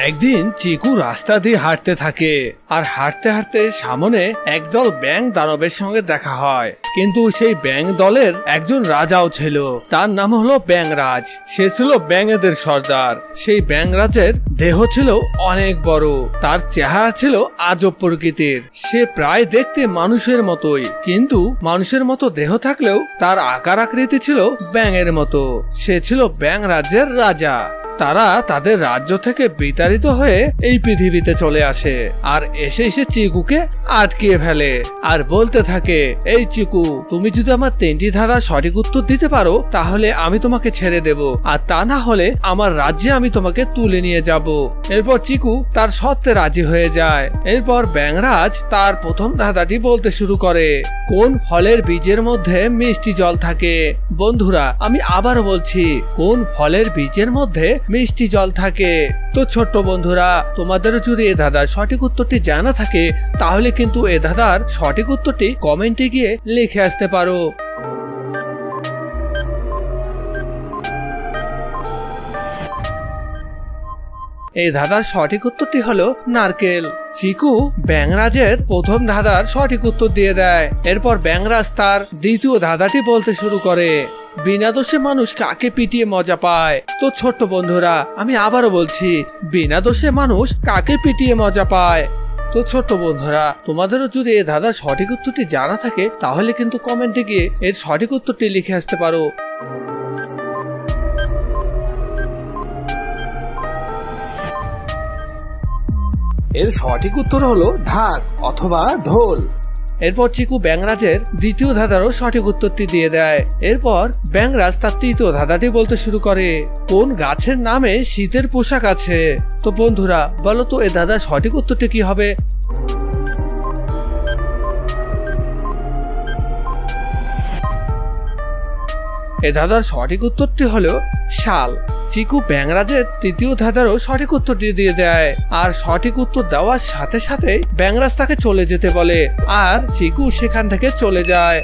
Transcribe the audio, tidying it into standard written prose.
একদিন চিকু রাস্তা দিয়ে হাঁটতে থাকে আর হাঁটতে হাঁটতে সামনে একদল ব্যাঙ দানবের সঙ্গে দেখা হয়। কিন্তু সেই ব্যাঙ দলের একজন রাজাও ছিল, তার নাম হলো ব্যাঙরাজ। সে ছিল ব্যাঙেদের সর্দার। সেই ব্যাঙরাজের দেহ ছিল অনেক বড়, তার চেহারা ছিল আজব প্রকৃতির। সে প্রায় দেখতে মানুষের মতোই, কিন্তু মানুষের মতো দেহ থাকলেও তার আকার আকৃতি ছিল ব্যাঙের মতো। সে ছিল ব্যাঙরাজ্যের রাজা। তারা তাদের রাজ্য থেকে বিতাড়িত হয়ে এই পৃথিবীতে চলে আসে আর এসে চিকুকে আটকিয়ে ফেলে আর বলতে থাকে, এই চিকু, তুমি যদি আমার 3টি ধাঁধার সঠিক উত্তর দিতে পারো তাহলে আমি তোমাকে ছেড়ে দেব, আর তা না হলে আমার রাজ্যে আমি তোমাকে তুলে নিয়ে যাব। এরপর চিকু তার শর্তে রাজি হয়ে যায়। এরপর ব্যাঙরাজ তার প্রথম ধাঁধাটি বলতে শুরু করে, কোন ফলের বীজের মধ্যে মিষ্টি জল থাকে? বন্ধুরা, আমি আবারও বলছি, কোন ফলের বীজের মধ্যে মিষ্টি জল থাকে? তো ছোট্ট বন্ধুরা, তোমাদেরও যদি এ ধাঁধার সঠিক উত্তরটি জানা থাকে তাহলে কিন্তু এ ধাঁধার সঠিক উত্তরটি কমেন্টে গিয়ে লিখে আসতে পারো। এই ধাঁধার সঠিক উত্তরটি হলো নারকেল। চিকু ব্যাঙরাজের প্রথম ধাঁধার সঠিক উত্তর দিয়ে দেয়। এরপর ব্যাঙরাজ তার দ্বিতীয় ধাঁধাটি বলতে শুরু করে, বিনা দোষে মানুষ কাকে পিটিয়ে মজা পায়? তো ছোট্ট বন্ধুরা, আমি আবারও বলছি, বিনা দোষে মানুষ কাকে পিটিয়ে মজা পায়? তো ছোট্ট বন্ধুরা, তোমাদেরও যদি এই ধাঁধার সঠিক উত্তরটি জানা থাকে তাহলে কিন্তু কমেন্টে গিয়ে এর সঠিক উত্তরটি লিখে আসতে পারো। এর সঠিক উত্তর হলো ঢাক অথবা ঢোল। এরপর চিকু ব্যাঙরাজের দ্বিতীয় ধাঁধারও সঠিক উত্তরটি দিয়ে দেয়। এরপর ব্যাঙরাজ তার তৃতীয় ধাঁধাটি বলতে শুরু করে, কোন গাছের নামে শীতের পোশাক আছে? তো বন্ধুরা, বলো তো এ ধাঁধার সঠিক উত্তরটি কি হবে? এ ধাঁধার সঠিক উত্তরটি হলো শাল। চিকু ব্যাঙরাজের তৃতীয় ধাঁধারও সঠিক উত্তরটি দিয়ে দেয় আর সঠিক উত্তর দেওয়ার সাথে সাথে ব্যাঙরাজ তাকে চলে যেতে বলে আর চিকু সেখান থেকে চলে যায়।